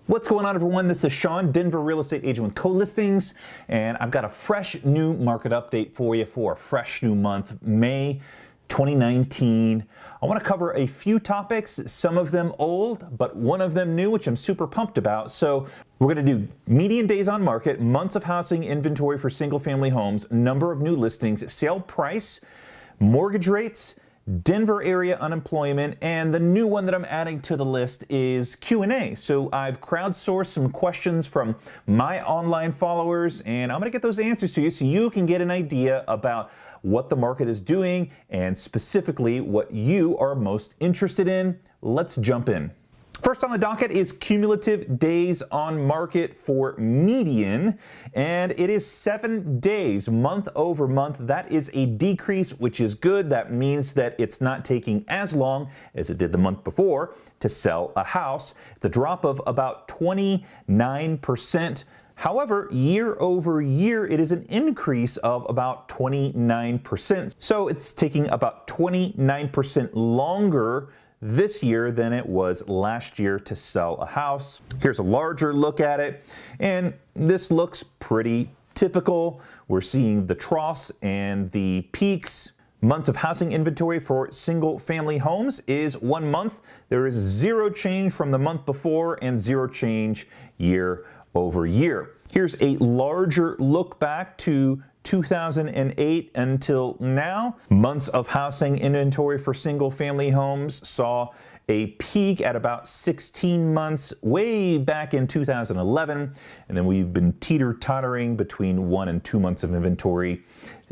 What's going on, everyone? This is Sean, Denver real estate agent with Co-Listings, and I've got a fresh new market update for you for a fresh new month, May 2019. I want to cover a few topics, some of them old, but one of them new, which I'm super pumped about. So we're going to do median days on market, months of housing inventory for single family homes, number of new listings, sale price, mortgage rates, Denver area unemployment, and the new one that I'm adding to the list is Q&A. So I've crowdsourced some questions from my online followers, and I'm going to get those answers to you so you can get an idea about what the market is doing and specifically what you are most interested in. Let's jump in. First on the docket is cumulative days on market for median, and it is 7 days month over month. That is a decrease, which is good. That means that it's not taking as long as it did the month before to sell a house. It's a drop of about 29%. However, year over year, it is an increase of about 29%. So it's taking about 29% longer this year than it was last year to sell a house. Here's a larger look at it, and this looks pretty typical. We're seeing the troughs and the peaks. Months of housing inventory for single family homes is 1 month. There is zero change from the month before and zero change year over year. Here's a larger look back to 2008 until now. Months of housing inventory for single family homes saw a peak at about 16 months way back in 2011, and then we've been teeter-tottering between 1 and 2 months of inventory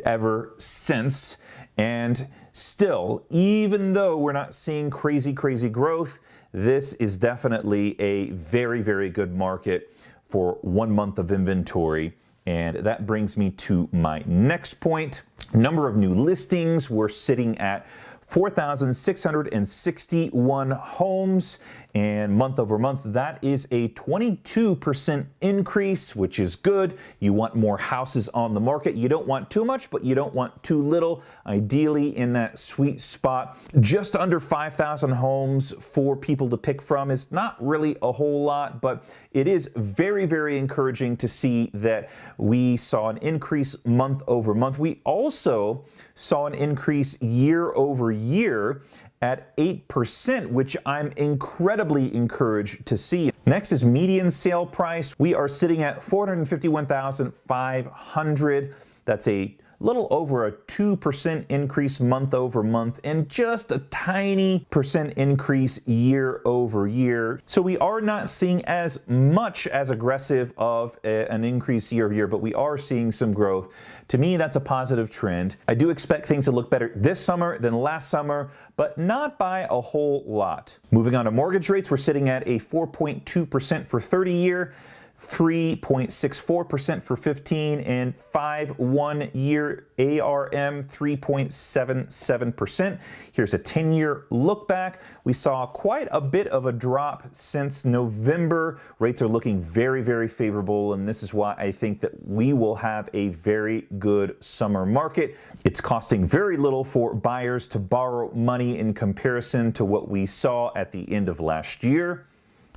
ever since. And still, even though we're not seeing crazy growth, this is definitely a very good market for 1 month of inventory. And that brings me to my next point. Number of new listings, we're sitting at 4,661 homes, and month over month, that is a 22% increase, which is good. You want more houses on the market. You don't want too much, but you don't want too little. Ideally in that sweet spot. Just under 5,000 homes for people to pick from is not really a whole lot, but it is very encouraging to see that we saw an increase month over month. We also saw an increase year over year at 8%, which I'm incredibly encouraged to see. Next is median sale price. We are sitting at $451,500. That's a little over a 2% increase month over month and just a tiny percent increase year over year. So we are not seeing as much as aggressive of an increase year over year, but we are seeing some growth. To me, that's a positive trend. I do expect things to look better this summer than last summer, but not by a whole lot. Moving on to mortgage rates, we're sitting at a 4.2% for 30-year, 3.64% for 15, and 5-1-year ARM 3.77%. Here's a 10-year look back. We saw quite a bit of a drop since November. Rates are looking very favorable, and this is why I think that we will have a very good summer market. It's costing very little for buyers to borrow money in comparison to what we saw at the end of last year.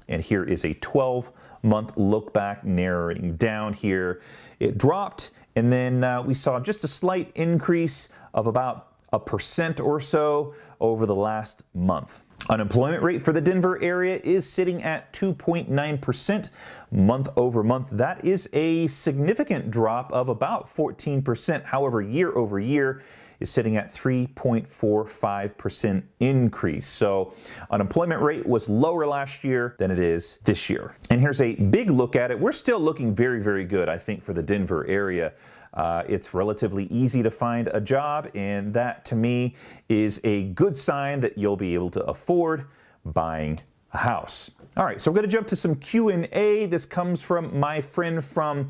And here is a 12-month look back, narrowing down here. It dropped, and then we saw just a slight increase of about 1% or so over the last month. Unemployment rate for the Denver area is sitting at 2.9% month over month. That is a significant drop of about 14%. However, year over year is sitting at 3.45% increase. So unemployment rate was lower last year than it is this year. And here's a big look at it. We're still looking very good, I think, for the Denver area. It's relatively easy to find a job, and that to me is a good sign that you'll be able to afford buying a house. All right, so we're going to jump to some Q&A. This comes from my friend from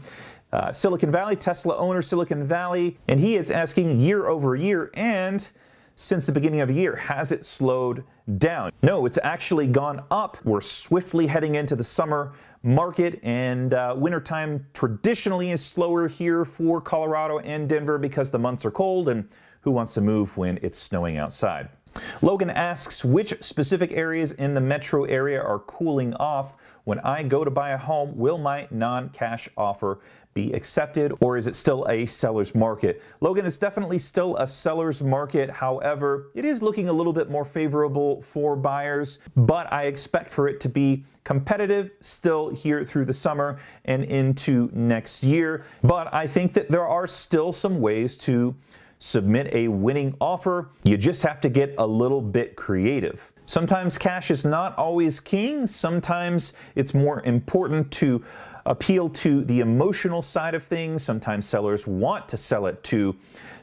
Silicon Valley, Tesla owner, Silicon Valley, and he is asking year over year and since the beginning of the year, has it slowed down? No, it's actually gone up. We're swiftly heading into the summer market, and wintertime traditionally is slower here for Colorado and Denver because the months are cold, and who wants to move when it's snowing outside? Logan asks, which specific areas in the metro area are cooling off? When I go to buy a home, will my non-cash offer be accepted, or is it still a seller's market? Logan, it's definitely still a seller's market. However, it is looking a little bit more favorable for buyers, but I expect for it to be competitive still here through the summer and into next year. But I think that there are still some ways to submit a winning offer. You just have to get a little bit creative. Sometimes cash is not always king. Sometimes it's more important to appeal to the emotional side of things. Sometimes sellers want to sell it to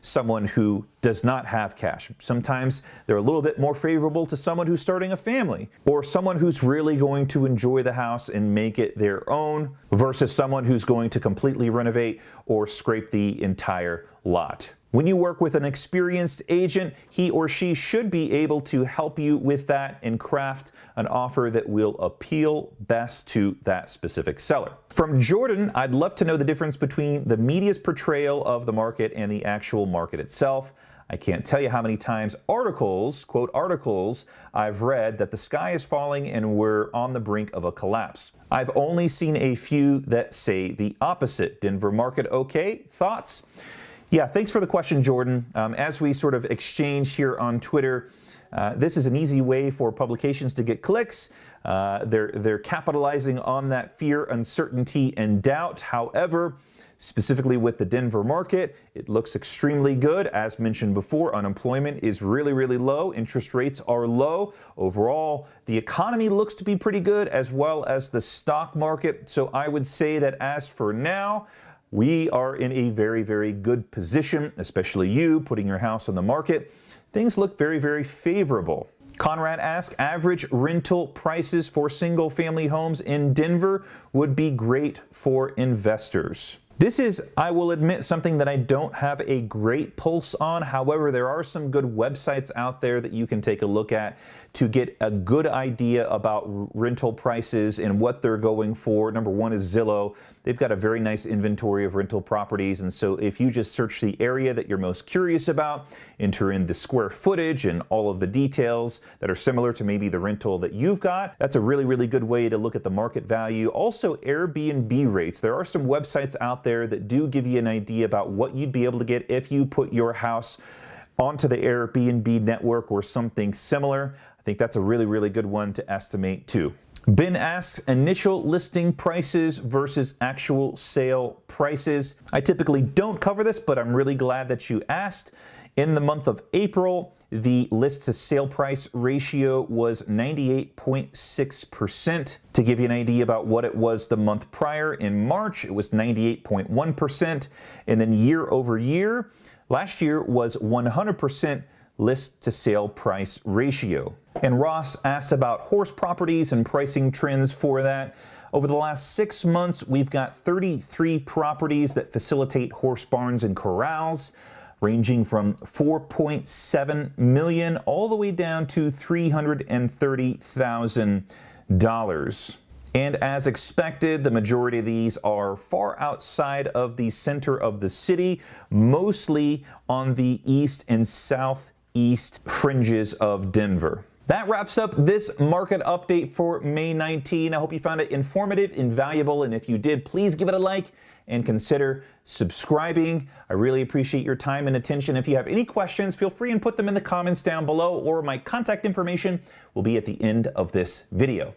someone who does not have cash. Sometimes they're a little bit more favorable to someone who's starting a family, or someone who's really going to enjoy the house and make it their own, versus someone who's going to completely renovate or scrape the entire lot. When you work with an experienced agent, he or she should be able to help you with that and craft an offer that will appeal best to that specific seller. From Jordan, I'd love to know the difference between the media's portrayal of the market and the actual market itself. I can't tell you how many times articles, quote articles, I've read that the sky is falling and we're on the brink of a collapse. I've only seen a few that say the opposite. Denver market okay? Thoughts? Yeah, thanks for the question, Jordan. As we sort of exchange here on Twitter, this is an easy way for publications to get clicks. They're capitalizing on that fear, uncertainty, and doubt. However, specifically with the Denver market, it looks extremely good. As mentioned before, unemployment is really, really low. Interest rates are low. Overall, the economy looks to be pretty good, as well as the stock market. So I would say that as for now, we are in a very, very good position, especially you putting your house on the market. Things look very, very favorable. Conrad asks, average rental prices for single-family homes in Denver would be great for investors. This is, I will admit, something that I don't have a great pulse on. However, there are some good websites out there that you can take a look at to get a good idea about rental prices and what they're going for. Number one is Zillow. They've got a very nice inventory of rental properties. And so if you just search the area that you're most curious about, enter in the square footage and all of the details that are similar to maybe the rental that you've got, that's a really, really good way to look at the market value. Also, Airbnb rates. There are some websites out there that do give you an idea about what you'd be able to get if you put your house onto the Airbnb network or something similar. I think that's a really, really good one to estimate too. Ben asks, initial listing prices versus actual sale prices. I typically don't cover this, but I'm really glad that you asked. In the month of April, the list to sale price ratio was 98.6%. To give you an idea about what it was the month prior, in March, it was 98.1%. And then year over year, last year was 100% list to sale price ratio. And Ross asked about horse properties and pricing trends for that. Over the last 6 months, we've got 33 properties that facilitate horse barns and corrals, ranging from $4.7 million all the way down to $330,000. And as expected, the majority of these are far outside of the center of the city, mostly on the east and southeast fringes of Denver. That wraps up this market update for May 19. I hope you found it informative, invaluable, and if you did, please give it a like and consider subscribing. I really appreciate your time and attention. If you have any questions, feel free and put them in the comments down below, or my contact information will be at the end of this video.